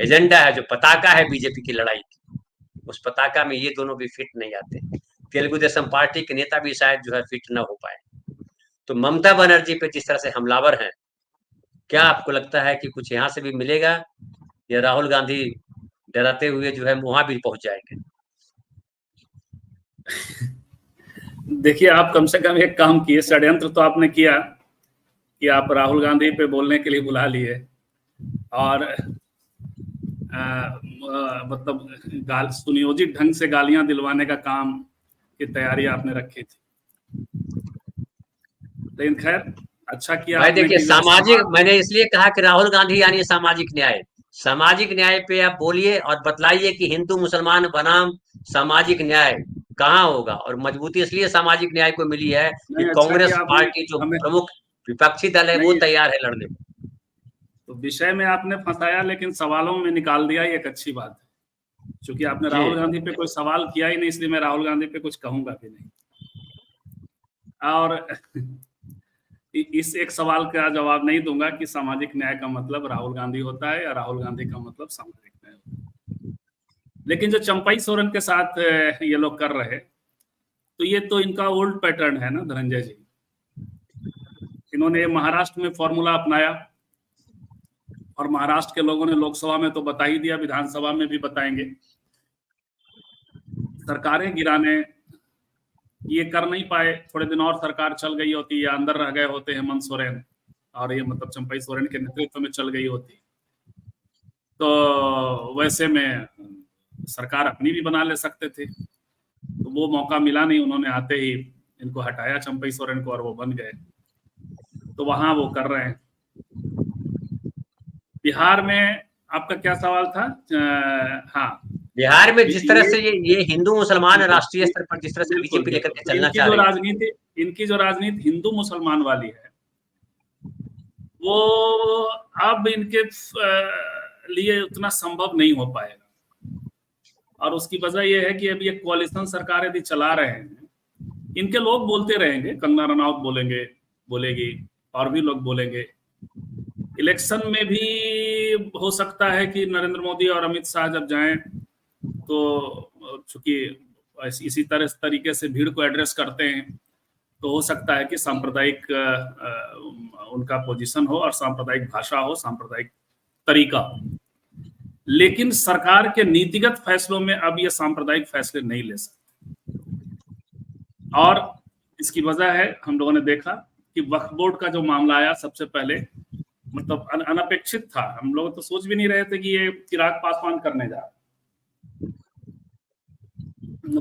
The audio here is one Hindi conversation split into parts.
एजेंडा है, जो पताका है बीजेपी की लड़ाई की, उस पताका में ये दोनों भी फिट नहीं आते। तेलुगु देशम पार्टी के नेता भी शायद जो है फिट न हो पाए। तो ममता बनर्जी पे जिस तरह से हमलावर हैं, क्या आपको लगता है कि कुछ यहाँ से भी मिलेगा, या राहुल गांधी डराते हुए जो है वहां भी पहुंच जाएंगे? देखिए, आप कम से कम एक काम किए, षड्यंत्र तो आपने किया कि आप राहुल गांधी पे बोलने के लिए बुला लिए, और मतलब सुनियोजित ढंग से गालियां दिलवाने का काम की तैयारी आपने रखी थी। लेकिन खैर, अच्छा किया भाई आपने देखिए, कि सामाजिक, मैंने इसलिए कहा कि राहुल गांधी यानी सामाजिक न्याय, सामाजिक न्याय पे आप बोलिए और बतलाइए कि हिंदू मुसलमान बनाम सामाजिक न्याय कहाँ होगा। और मजबूती इसलिए सामाजिक न्याय को मिली है कि नहीं, अच्छा कांग्रेस किया आपने पार्टी जो हमें। प्रमुख विपक्षी दल है वो नहीं, तैयार है लड़ने को। तो विषय में आपने फंसाया, लेकिन सवालों में निकाल दिया, ये एक अच्छी बात है। क्योंकि आपने जी राहुल गांधी पे कोई सवाल किया ही नहीं, इसलिए मैं राहुल गांधी पे कुछ कहूंगा भी नहीं। और इस एक सवाल का जवाब नहीं दूंगा कि सामाजिक न्याय का मतलब राहुल गांधी होता है या राहुल गांधी का मतलब सामाजिक न्याय होता है। लेकिन जो चंपई सोरेन के साथ ये लोग कर रहे, तो ये तो इनका ओल्ड पैटर्न है ना धनंजय जी। इन्होंने महाराष्ट्र में फॉर्मूला अपनाया, और महाराष्ट्र के लोगों ने लोकसभा में तो बता ही दिया, विधानसभा में भी बताएंगे। सरकारें गिराने ये कर नहीं पाए, थोड़े दिन और सरकार चल गई होती या अंदर रह गए होते हेमंत सोरेन, और ये मतलब चंपई सोरेन के नेतृत्व में चल गई होती, तो वैसे में सरकार अपनी भी बना ले सकते थे। तो वो मौका मिला नहीं, उन्होंने आते ही इनको हटाया चंपई सोरेन को, और वो बन गए। तो वहां वो कर रहे हैं। बिहार में आपका क्या सवाल था? हाँ, बिहार में जिस तरह से ये हिंदू मुसलमान राष्ट्रीय स्तर पर जिस तरह से बिल्कुल बीजेपी लेकर बिल्कुल। के चलना चाह रही है, इनकी जो राजनीति हिंदू मुसलमान वाली है, वो अब इनके लिए उतना संभव नहीं हो पाएगा। और उसकी वजह यह है कि अब ये कोaliशन सरकार यदि चला रहे हैं, इनके लोग बोलते रहेंगे, कंगना रनौत बोलेगी, और भी लोग बोलेंगे। इलेक्शन में भी हो सकता है कि नरेंद्र मोदी और अमित शाह जब जाएं, तो चूंकि इसी तरीके से भीड़ को एड्रेस करते हैं, तो हो सकता है कि सांप्रदायिक उनका पोजीशन हो, और सांप्रदायिक भाषा हो, सांप्रदायिक तरीका हो। लेकिन सरकार के नीतिगत फैसलों में अब ये सांप्रदायिक फैसले नहीं ले सकते। और इसकी वजह है, हम लोगों ने देखा कि वक्फ बोर्ड का जो मामला आया, सबसे पहले मतलब अनपेक्षित था। हम लोग तो सोच भी नहीं रहे थे कि ये चिराग पासवान करने जा रहे।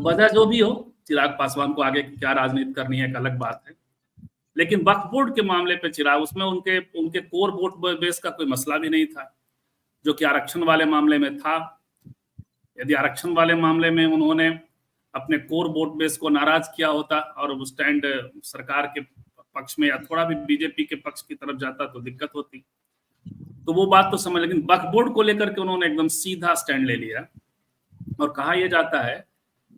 वजह जो भी हो, चिराग पासवान को आगे क्या राजनीति करनी है एक अलग बात है, लेकिन वक्फ बोर्ड के मामले पे चिराग, उसमें उनके कोर वोट बेस का कोई मसला भी नहीं था, जो कि आरक्षण वाले मामले में था। यदि आरक्षण वाले मामले में उन्होंने अपने कोर वोट बेस को नाराज किया होता और स्टैंड सरकार के पक्ष में या थोड़ा भी बीजेपी के पक्ष की तरफ जाता, तो दिक्कत होती। तो वो बात तो समझ, लेकिन वक्फ बोर्ड को लेकर के उन्होंने एकदम सीधा स्टैंड ले लिया। और कहा यह जाता है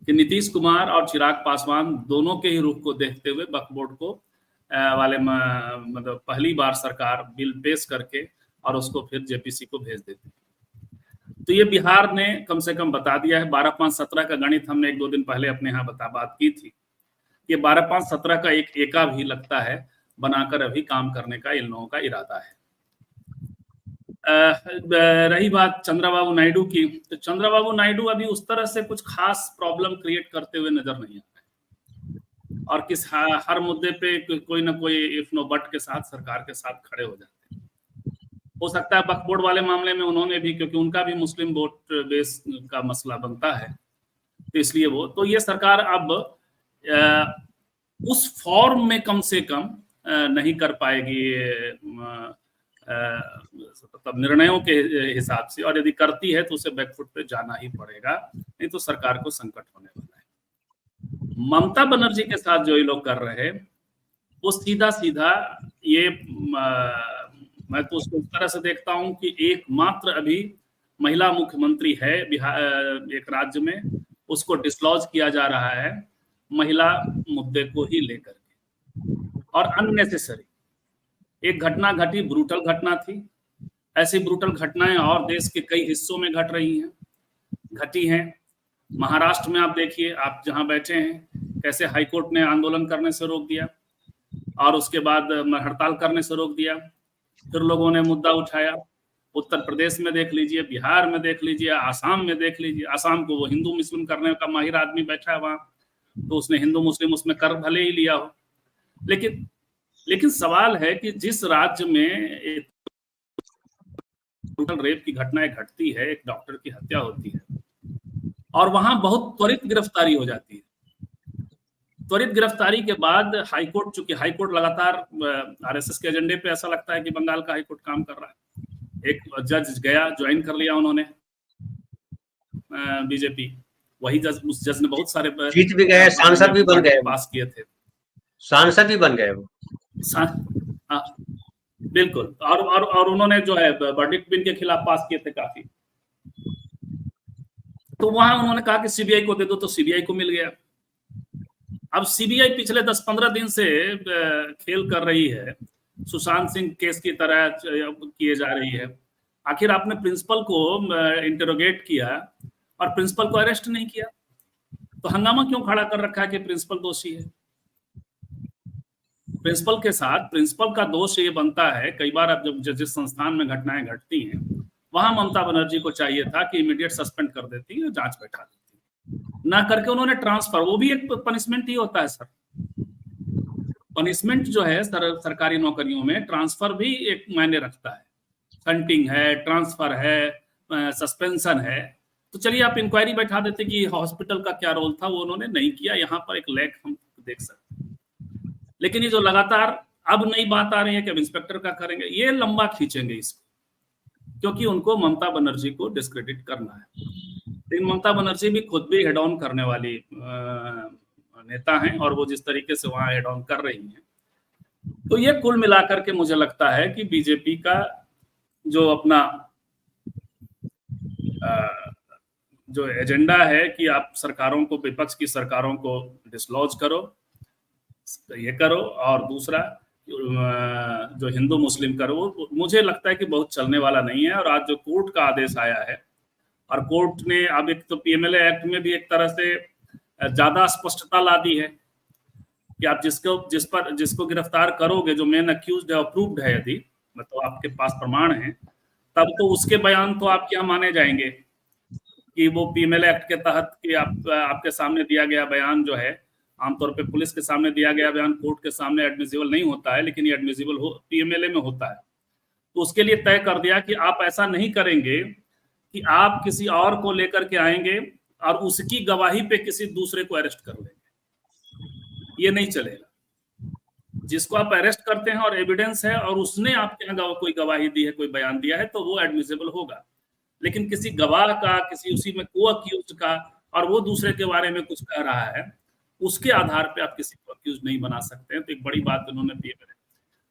कि नीतीश कुमार और चिराग पासवान दोनों के ही रुख को देखते हुए वक्फ बोर्ड को वाले मतलब पहली बार सरकार बिल पेश करके और उसको फिर जेपीसी को भेज देती। तो ये बिहार ने कम से कम बता दिया है। 12-5-17 का गणित हमने 1-2 दिन पहले अपने यहाँ बात की थी। ये 12-5-17 का एक एका भी लगता है बनाकर अभी काम करने का इन लोगों का इरादा है। रही बात चंद्रबाबू नायडू की, तो चंद्रबाबू नायडू अभी उस तरह से कुछ खास प्रॉब्लम क्रिएट करते हुए नजर नहीं आ रहे, और हर मुद्दे पे कोई ना कोई इफ नो बट के साथ सरकार के साथ खड़े हो जाते हैं। हो सकता है वक्फ बोर्ड वाले मामले में उन्होंने भी, क्योंकि उनका भी मुस्लिम वोट बेस का मसला बनता है, तो इसलिए वो, तो ये सरकार अब उस फॉर्म में कम से कम नहीं कर पाएगी मतलब निर्णयों के हिसाब से, और यदि करती है तो उसे बैकफुट पे जाना ही पड़ेगा, नहीं तो सरकार को संकट होने वाला है। ममता बनर्जी के साथ जो ये लोग कर रहे हैं, वो सीधा सीधा ये मैं तो उसको इस तरह से देखता हूं कि एकमात्र अभी महिला मुख्यमंत्री है बिहार एक राज्य में, उसको डिसलॉज किया जा रहा है महिला मुद्दे को ही लेकर के, और अननेसेसरी एक घटना घटी, ब्रूटल घटना थी, ऐसी ब्रूटल घटनाएं और देश के कई हिस्सों में घटी हैं। महाराष्ट्र में आप देखिए, आप जहां बैठे हैं, कैसे हाईकोर्ट ने आंदोलन करने से रोक दिया और उसके बाद हड़ताल करने से रोक दिया। फिर लोगों ने मुद्दा उठाया। उत्तर प्रदेश में देख लीजिए, बिहार में देख लीजिए, आसाम में देख लीजिए। आसाम को वो हिंदू मुस्लिम करने का माहिर आदमी बैठा है वहां, तो उसने हिंदू मुस्लिम उसमें कर भले ही लिया हो, लेकिन सवाल है कि जिस राज्य में रेप की घटनाएं घटती है, एक डॉक्टर की हत्या होती है और वहां बहुत त्वरित गिरफ्तारी हो जाती है। त्वरित गिरफ्तारी के बाद हाईकोर्ट, चूंकि हाईकोर्ट लगातार आरएसएस के एजेंडे पे ऐसा लगता है कि बंगाल का हाईकोर्ट काम कर रहा है। एक जज गया, ज्वाइन कर लिया उन्होंने बीजेपी, वही जज, उस जज ने बहुत सारे जीत भी गए, सांसद भी बन गए, पास किए थे, सांसद भी बन गए वो। बिल्कुल। और उन्होंने जो है वर्डिक्ट भी इनके खिलाफ पास किए थे काफी। तो वहां उन्होंने कहा कि सीबीआई को दे दो, तो सीबीआई को मिल गया। अब सीबीआई पिछले 10-15 दिन से खेल कर रही है, सुशांत सिंह केस की तरह किए जा रही है। आखिर आपने प्रिंसिपल को इंटरोगेट किया और प्रिंसिपल को अरेस्ट नहीं किया, तो हंगामा क्यों खड़ा कर रखा है कि प्रिंसिपल दोषी है? प्रिंसिपल के साथ, प्रिंसिपल का दोष ये बनता है, कई बार अब जब जिस संस्थान में घटनाएं घटती हैं, वहां ममता बनर्जी को चाहिए था कि इमीडिएट सस्पेंड कर देती है, जांच बैठा देती, ना करके उन्होंने ट्रांसफर, वो भी एक पनिशमेंट ही होता है सर। पनिशमेंट जो है सरकारी नौकरियों में, ट्रांसफर भी एक मायने रखता है। हंटिंग है, ट्रांसफर है, सस्पेंशन है। तो चलिए आप इंक्वायरी बैठा देते कि हॉस्पिटल का क्या रोल था, वो उन्होंने नहीं किया। यहाँ पर एक लैक हम देख सकते हैं। लेकिन ये जो लगातार अब नई बात आ रही है कि अब इंस्पेक्टर का करेंगे, ये लंबा खींचेंगे इसको, क्योंकि उनको ममता बनर्जी को डिस्क्रेडिट करना है। लेकिन ममता बनर्जी भी खुद भी हेड ऑन करने वाली नेता हैं, और वो जिस तरीके से वहां हेड ऑन कर रही हैं, तो ये कुल मिलाकर के मुझे लगता है कि बीजेपी का जो अपना जो एजेंडा है कि आप सरकारों को, विपक्ष की सरकारों को डिसलॉज करो, ये करो, और दूसरा जो हिंदू मुस्लिम करो, मुझे लगता है कि बहुत चलने वाला नहीं है। और आज जो कोर्ट का आदेश आया है, और कोर्ट ने अब एक तो पीएमएलए एक्ट में भी एक तरह से ज्यादा स्पष्टता ला दी है कि आप जिसको गिरफ्तार करोगे, जो मेन अक्यूज्ड है, अप्रूव्ड है, यदि मतलब आपके पास प्रमाण है, तब तो उसके बयान तो आपके यहाँ माने जाएंगे कि वो पीएमएलए एक्ट के तहत कि आपके सामने दिया गया बयान जो है, आमतौर पे पुलिस के सामने दिया गया बयान कोर्ट के सामने एडमिसिबल नहीं होता है, लेकिन ये एडमिसिबल पीएमएलए में होता है। तो उसके लिए तय कर दिया कि आप ऐसा नहीं करेंगे कि आप किसी और को लेकर के आएंगे और उसकी गवाही पे किसी दूसरे को अरेस्ट कर लेंगे, ये नहीं चलेगा। जिसको आप अरेस्ट करते हैं और एविडेंस है और उसने आपके यहाँ कोई गवाही दी है, कोई बयान दिया है, तो वो एडमिसिबल होगा। लेकिन किसी गवाह का, किसी उसी में को अक्यूज्ड का, और वो दूसरे के बारे में कुछ कह रहा है, उसके आधार पे आप किसी को अक्यूज नहीं बना सकते हैं। तो एक बड़ी बात उन्होंने दी है।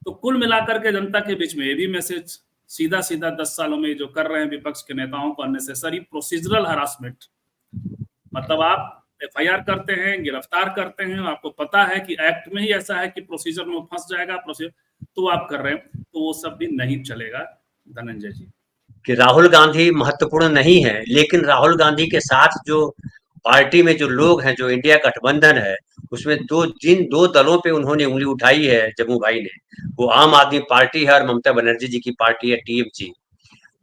तो कुल मिलाकर के जनता के बीच में ये भी मैसेज सीधा 10 सालों में जो कर रहे हैं विपक्ष के नेताओं को, अननेसेसरी प्रोसीजरल हरासमेंट, मतलब आप एफआईआर करते हैं, गिरफ्तार करते हैं, आपको पता है कि एक्ट में ही ऐसा है कि प्रोसीजर में फंस जाएगा, तो आप कर रहे हैं, तो वो सब भी नहीं चलेगा। धनंजय जी, कि राहुल गांधी महत्वपूर्ण नहीं है, लेकिन राहुल गांधी के साथ जो पार्टी में जो लोग हैं, जो इंडिया गठबंधन है, उसमें जिन दो दलों पे उन्होंने उंगली उठाई है जम्मू भाई ने, वो आम आदमी पार्टी है और ममता बनर्जी जी की पार्टी है टीएमसी।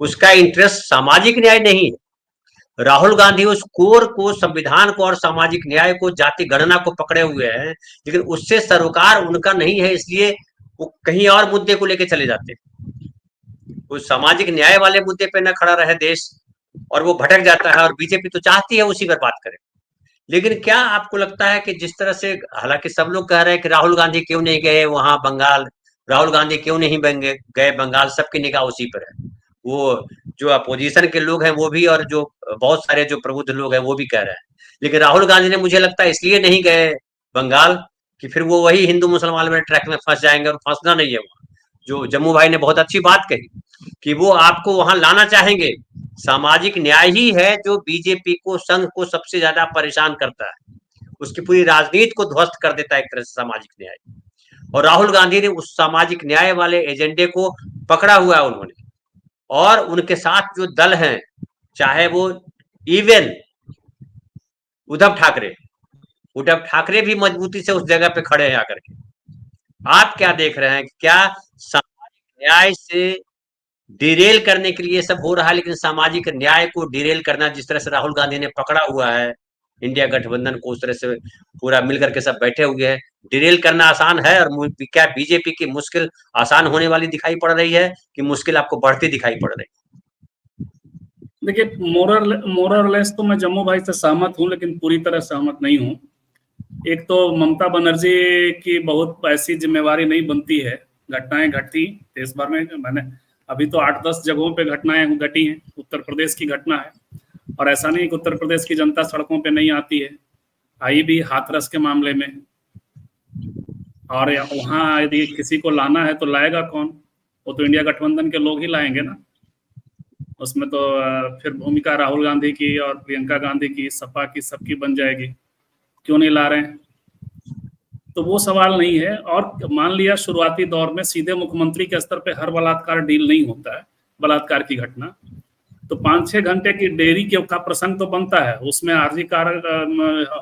उसका इंटरेस्ट सामाजिक न्याय नहीं है। राहुल गांधी उस कोर को, संविधान को और सामाजिक न्याय को, जाति गणना को पकड़े हुए हैं, लेकिन उससे सरोकार उनका नहीं है, इसलिए वो कहीं और मुद्दे को लेकर चले जाते हैं। वो सामाजिक न्याय वाले मुद्दे पे न खड़ा रहे देश, और वो भटक जाता है, और बीजेपी तो चाहती है उसी पर बात करे। लेकिन क्या आपको लगता है कि जिस तरह से, हालांकि सब लोग कह रहे हैं कि राहुल गांधी क्यों नहीं गए वहां बंगाल, राहुल गांधी क्यों नहीं गए बंगाल, सबकी निगाह उसी पर है। वो जो अपोजिशन के लोग हैं वो भी, और जो बहुत सारे जो प्रबुद्ध लोग हैं वो भी कह रहे हैं। लेकिन राहुल गांधी ने, मुझे लगता है, इसलिए नहीं गए बंगाल कि फिर वो वही हिंदू मुसलमान में ट्रैक में फंस जाएंगे, और फंसना नहीं है वहां। जो जम्मू भाई ने बहुत अच्छी बात कही कि वो आपको वहां लाना चाहेंगे। सामाजिक न्याय ही है जो बीजेपी को, संघ को सबसे ज्यादा परेशान करता है। उसकी पूरी राजनीति को ध्वस्त कर देता है एक तरह से सामाजिक न्याय। और राहुल गांधी ने उस सामाजिक न्याय वाले एजेंडे को पकड़ा हुआ है उन्होंने, और उनके साथ जो दल हैं, चाहे वो इवन उद्धव ठाकरे भी मजबूती से उस जगह पे खड़े हैं आकर के। आप क्या देख रहे हैं, क्या सामाजिक न्याय से डिरेल करने के लिए सब हो रहा है, लेकिन सामाजिक न्याय को डिरेल करना जिस तरह से राहुल गांधी ने पकड़ा हुआ है, इंडिया गठबंधन को उस तरह से पूरा मिलकर के सब बैठे हुए हैं, डिरेल करना आसान है? और क्या बीजेपी की मुश्किल आसान होने वाली दिखाई पड़ रही है कि मुश्किल आपको बढ़ती दिखाई पड़ रही है? देखिए, मोरलेस तो मैं जम्मू भाई से सहमत हूं, लेकिन पूरी तरह सहमत नहीं हूं। एक तो ममता बनर्जी की बहुत ऐसी जिम्मेवारी नहीं बनती है, घटनाएं घटती देश भर में। मैंने अभी तो 8-10 जगहों पे घटनाएं घटी हैं, उत्तर प्रदेश की घटना है, और ऐसा नहीं कि उत्तर प्रदेश की जनता सड़कों पे नहीं आती है, आई भी हाथरस के मामले में। और वहां यदि किसी को लाना है तो लाएगा कौन? वो तो इंडिया गठबंधन के लोग ही लाएंगे ना। उसमें तो फिर भूमिका राहुल गांधी की और प्रियंका गांधी की, सपा की, सबकी बन जाएगी। क्यों नहीं ला रहे हैं? तो वो सवाल नहीं है। और मान लिया शुरुआती दौर में सीधे मुख्यमंत्री के स्तर पे हर बलात्कार डील नहीं होता है, बलात्कार की घटना, तो 5-6 घंटे की देरी का प्रसंग तो बनता है। उसमें आरजी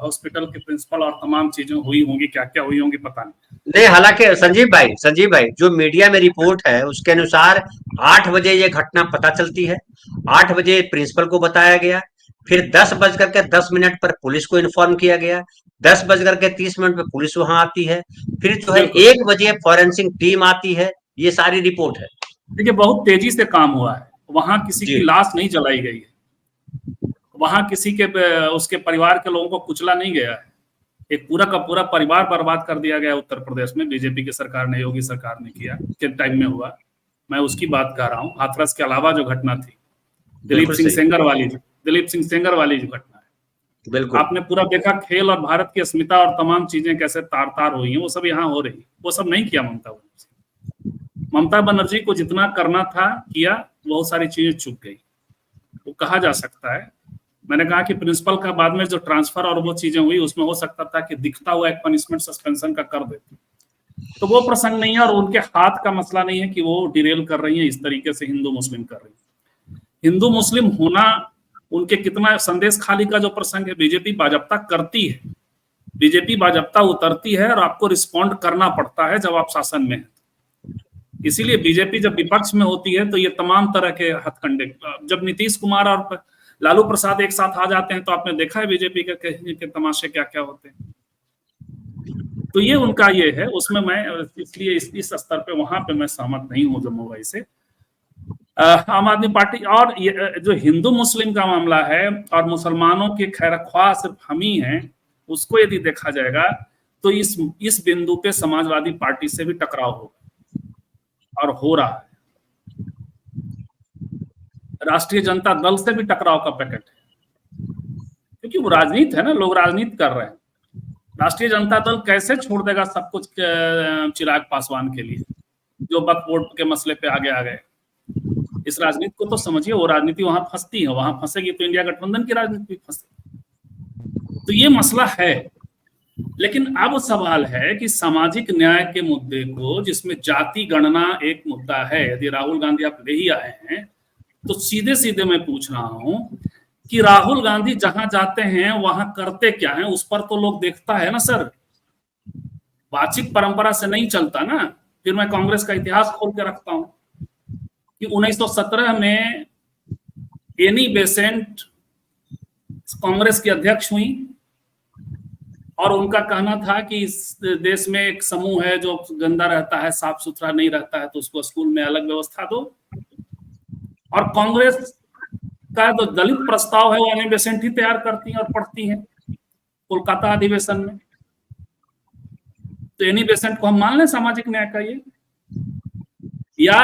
हॉस्पिटल के प्रिंसिपल और तमाम चीजें हुई होंगी, क्या क्या हुई होंगी पता नहीं। हालांकि संजीव भाई जो मीडिया में रिपोर्ट है उसके अनुसार 8 बजे ये घटना पता चलती है, 8 बजे प्रिंसिपल को बताया गया, फिर 10:10 पर पुलिस को इन्फॉर्म किया गया, 10:30 पर पुलिस वहां आती है, फिर जो है 1 बजे फॉरेंसिक टीम आती है। ये सारी रिपोर्ट है। देखिए, बहुत तेजी से काम हुआ है, वहां किसी की लाश नहीं जलाई गई है, वहां किसी के उसके परिवार के लोगों को कुचला नहीं गया है। एक पूरा का पूरा परिवार बर्बाद कर दिया गया उत्तर प्रदेश में, बीजेपी की सरकार ने, योगी सरकार ने किया, के टाइम में हुआ। मैं उसकी बात कर रहा हूँ। हाथरस के अलावा जो घटना थी दिलीप सिंह सेंगर वाली जो घटना है, बिल्कुल आपने पूरा देखा, खेल और भारत की अस्मिता और तमाम चीजें कैसे तार तार हुई हैं, वो सब यहाँ हो रही। वो सब नहीं किया ममता बनर्जी को जितना करना था किया, बहुत सारी चीजें चूक गई। वो कहा जा सकता है, मैंने कहा कि प्रिंसिपल का बाद में जो ट्रांसफर और वो चीजें हुई, उसमें हो सकता था कि दिखता हुआ एक पनिशमेंट सस्पेंशन का कर देते, तो वो प्रसंग नहीं है। और उनके हाथ का मसला नहीं है कि वो डिरेल कर रही है इस तरीके से हिंदू मुस्लिम कर रही है। हिंदू मुस्लिम होना उनके कितना संदेश खाली का जो प्रसंग है, बीजेपी बाजप्ता करती है, बीजेपी बाजप्ता उतरती है, और आपको रिस्पॉन्ड करना पड़ता है जब आप शासन में हैं। इसीलिए बीजेपी जब विपक्ष में होती है तो ये तमाम तरह के हथकंडे, जब नीतीश कुमार और लालू प्रसाद एक साथ आ जाते हैं तो आपने देखा है बीजेपी के तमाशे क्या क्या होते हैं। तो ये उनका ये है, उसमें मैं इसलिए इस स्तर पे वहां पे मैं सहमत नहीं हूँ जम्मू भाई से। आम आदमी पार्टी और ये जो हिंदू मुस्लिम का मामला है और मुसलमानों के खैरख्वाह सिर्फ हम ही हैं, उसको यदि देखा जाएगा तो इस बिंदु पे समाजवादी पार्टी से भी टकराव होगा, और हो रहा है। राष्ट्रीय जनता दल से भी टकराव का पैकेट है, क्योंकि वो राजनीति है ना, लोग राजनीति कर रहे हैं। राष्ट्रीय जनता दल कैसे छोड़ देगा सब कुछ चिराग पासवान के लिए, जो वक्फ बोर्ड के मसले पे आगे आ गए। इस राजनीति को तो समझिए, वो राजनीति वहां फंसती है, वहां फंसेगी तो इंडिया गठबंधन की राजनीति भी फंसेगी। तो ये मसला है। लेकिन अब सवाल है कि सामाजिक न्याय के मुद्दे को, जिसमें जाति गणना एक मुद्दा है, यदि राहुल गांधी आप ले ही आए हैं, तो सीधे सीधे मैं पूछ रहा हूं कि राहुल गांधी जहां जाते हैं वहां करते क्या है, उस पर तो लोग देखता है ना सर। वाचिक परंपरा से नहीं चलता ना। फिर मैं कांग्रेस का इतिहास खोल के रखता हूं कि 1917 में एनी बेसेंट कांग्रेस की अध्यक्ष हुई, और उनका कहना था कि इस देश में एक समूह है जो गंदा रहता है, साफ सुथरा नहीं रहता है, तो उसको स्कूल में अलग व्यवस्था दो। और कांग्रेस का जो दलित प्रस्ताव है वो एनी बेसेंट ही तैयार करती हैं और पढ़ती हैं कोलकाता अधिवेशन में। तो एनी बेसेंट को हम मान लें सामाजिक न्याय का ये, या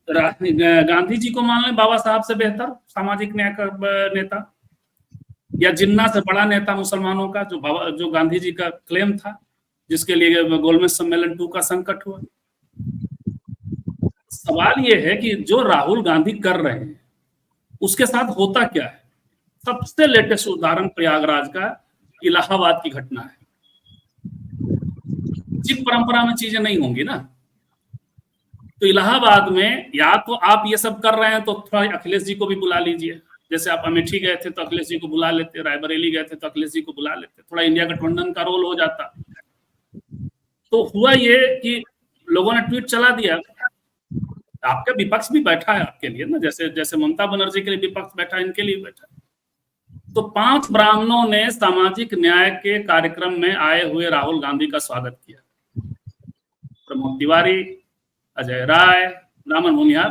गांधी जी को मान लें बाबा साहब से बेहतर सामाजिक न्याय का नेता, या जिन्ना से बड़ा नेता मुसलमानों का, जो गांधी जी का क्लेम था, जिसके लिए गोलमेज सम्मेलन 2 का संकट हुआ। सवाल ये है कि जो राहुल गांधी कर रहे हैं उसके साथ होता क्या है। सबसे लेटेस्ट उदाहरण प्रयागराज का इलाहाबाद की घटना है। सिख परंपरा में चीजें नहीं होंगी ना, तो इलाहाबाद में या तो आप ये सब कर रहे हैं तो थोड़ा अखिलेश जी को भी बुला लीजिए, जैसे आप अमेठी गए थे तो अखिलेश जी को बुला लेते, रायबरेली गए थे तो अखिलेश जी को बुला लेते, थोड़ा इंडिया गठबंधन का रोल हो जाता। तो हुआ ये कि लोगों ने ट्वीट चला दिया, आपका विपक्ष भी बैठा है आपके लिए ना, जैसे जैसे ममता बनर्जी के लिए विपक्ष बैठा है, इनके लिए बैठा है। तो 5 ब्राह्मणों ने सामाजिक न्याय के कार्यक्रम में आए हुए राहुल गांधी का स्वागत किया। प्रमोद तिवारी, अजय राय, रामन भूमिहार,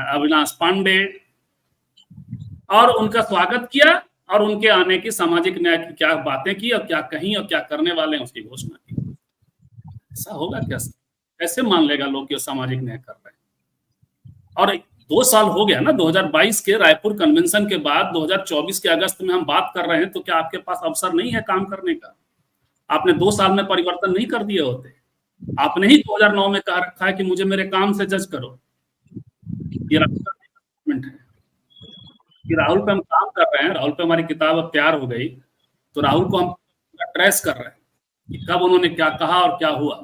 अविनाश पांडे, और उनका स्वागत किया और उनके आने की सामाजिक न्याय की क्या बातें की और क्या कही और क्या करने वाले हैं उसकी घोषणा की। ऐसा होगा क्या? ऐसे मान लेगा लोग कि सामाजिक न्याय कर रहे हैं? और 2 साल हो गया ना, 2022 के रायपुर कन्वेंशन के बाद 2024 के अगस्त में हम बात कर रहे हैं, तो क्या आपके पास अवसर नहीं है काम करने का? आपने 2 साल में परिवर्तन नहीं कर दिए होते? आपने ही 2009 में कहा रखा है कि मुझे मेरे काम से जज करो। ये राहुल है कि राहुल पे हम काम कर रहे हैं, राहुल पे हमारी किताब अब तैयार हो गई, तो राहुल को हम ट्रेस कर रहे हैं कि कब उन्होंने क्या कहा और क्या हुआ।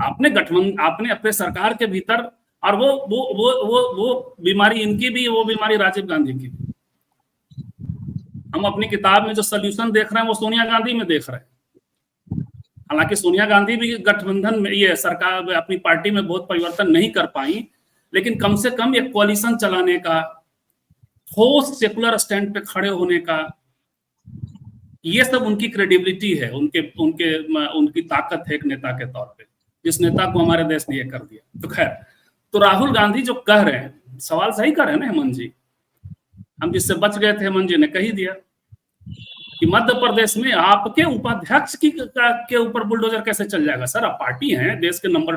आपने अपने सरकार के भीतर, और वो बीमारी इनकी भी, वो बीमारी राजीव गांधी की भी। हम अपनी किताब में जो सोल्यूशन देख रहे हैं वो सोनिया गांधी में देख रहे हैं। हालांकि सोनिया गांधी भी गठबंधन में, ये सरकार अपनी पार्टी में बहुत परिवर्तन नहीं कर पाई, लेकिन कम से कम एक कोalition चलाने का, ठोस सेकुलर स्टैंड पे खड़े होने का, ये सब उनकी क्रेडिबिलिटी है, उनकी ताकत है एक नेता के तौर पे, जिस नेता को हमारे देश ने ये कर दिया। तो खैर, तो राहुल गांधी जो कह रहे हैं, सवाल सही कर रहे हैं ना हेमंत जी, हम जिससे बच गए थे हेमंत जी ने कह ही दिया कि मध्य प्रदेश में आपके उपाध्यक्ष के ऊपर बुलडोजर कैसे चल जाएगा? सर, आप पार्टी हैं, देश के नंबर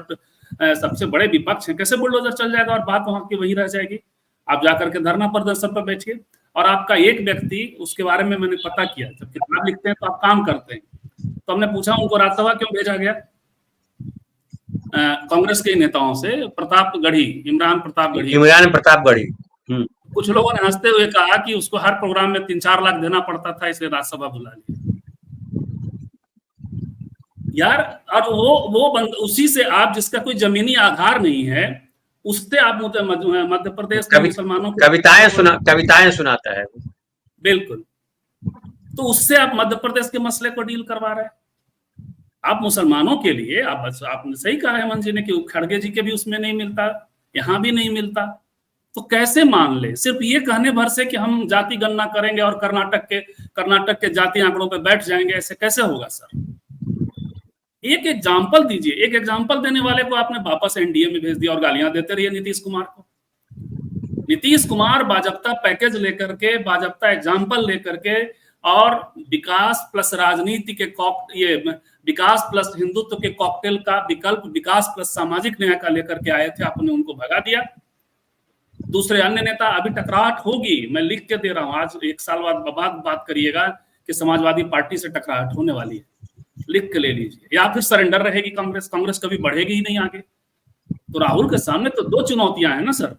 सबसे बड़े विपक्ष हैं, कैसे बुलडोजर चल जाएगा और बात वहां की वही रह जाएगी? आप जाकर के धरना प्रदर्शन पर बैठिए। और आपका एक व्यक्ति, उसके बारे में मैंने पता किया, जब किताब लिखते हैं तो आप काम करते हैं, तो हमने पूछा उनको राज्यसभा क्यों भेजा गया कांग्रेस के नेताओं से, इमरान प्रताप गढ़ी। कुछ लोगों ने हंसते हुए कहा कि उसको हर प्रोग्राम में 3-4 लाख देना पड़ता था, इसलिए राज्यसभा बुला लिया। यार, और वो उसी से आप, जिसका कोई जमीनी आधार नहीं है, उससे आप मध्य प्रदेश के मुसलमानों को कविताएं सुनाता है। बिल्कुल, तो उससे आप मध्य प्रदेश के मसले को डील करवा रहे हैं। आप मुसलमानों के लिए, आपने सही कहा हेमंत जी ने कि खड़गे जी के भी उसमें नहीं मिलता, यहाँ भी नहीं मिलता, तो कैसे मान ले? सिर्फ ये कहने भर से कि हम जाति गणना करेंगे और कर्नाटक के जाति आंकड़ों पे बैठ जाएंगे, ऐसे कैसे होगा सर? एक एग्जाम्पल दीजिए। एक एग्जाम्पल देने वाले को आपने वापस एनडीए में भेज दिया और गालियां देते रहिए नीतीश कुमार को। नीतीश कुमार बाजप्ता पैकेज लेकर के, बाजप्ता एग्जाम्पल लेकर के, और विकास प्लस राजनीति के ये विकास प्लस हिंदुत्व के कॉकटेल का विकल्प विकास प्लस सामाजिक न्याय का लेकर के आए थे, आपने उनको भगा दिया। दूसरे अन्य नेता, अभी टकराहट होगी, मैं लिख के दे रहा हूं, आज 1 साल बाद बात करिएगा कि समाजवादी पार्टी से टकराहट होने वाली है, लिख के ले लीजिए, या फिर सरेंडर रहेगी कांग्रेस कभी बढ़ेगी ही नहीं आगे। तो राहुल के सामने तो 2 चुनौतियां हैं ना सर।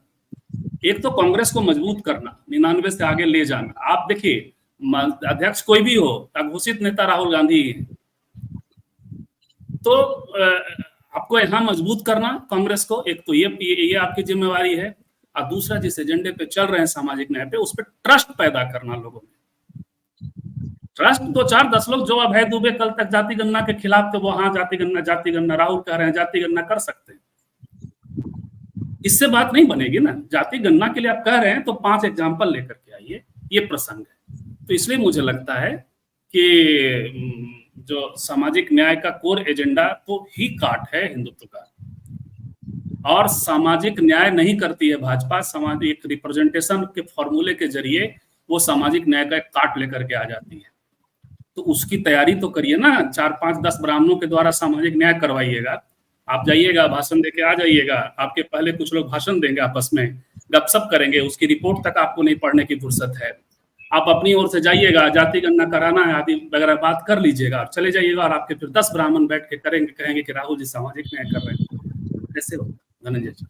एक तो कांग्रेस को मजबूत करना, 99 से आगे ले जाना। आप देखिए, अध्यक्ष कोई भी हो, घोषित नेता राहुल गांधी है, तो आपको यहाँ मजबूत करना कांग्रेस को, एक तो ये आपकी जिम्मेवारी है। और दूसरा, जिस एजेंडे पे चल रहे हैं सामाजिक न्याय पे, उस पर ट्रस्ट पैदा करना लोगों में। ट्रस्ट 2-4-10 लोग जो अभय दुबे कल तक जाति गणना के खिलाफ थे, वो हाँ जाति गणना, राहुल कह रहे हैं जाति गणना कर सकते हैं, इससे बात नहीं बनेगी ना। जाति गणना के लिए आप कह रहे हैं तो 5 एग्जाम्पल लेकर के आइए, ये प्रसंग है। तो इसलिए मुझे लगता है कि जो सामाजिक न्याय का कोर एजेंडा तो ही काट है हिंदुत्व का, और सामाजिक न्याय नहीं करती है भाजपा। सामाजिक रिप्रेजेंटेशन के फॉर्मूले के जरिए वो सामाजिक न्याय का एक काट लेकर के आ जाती है। तो उसकी तैयारी तो करिए ना, 4-5-10 ब्राह्मणों के द्वारा सामाजिक न्याय करवाइएगा। आप जाइएगा, भाषण देके आ जाइएगा, आपके पहले कुछ लोग भाषण देंगे, आपस में गपशप करेंगे, उसकी रिपोर्ट तक आपको नहीं पढ़ने की फुर्सत है। आप अपनी ओर से जाइएगा, जाति गणना कराना है आदि वगैरह बात कर लीजिएगा और चले जाइएगा, और आपके फिर 10 ब्राह्मण बैठ के कहेंगे कि राहुल जी सामाजिक न्याय कर रहे हैं। ऐसे होगा धनंजय जी।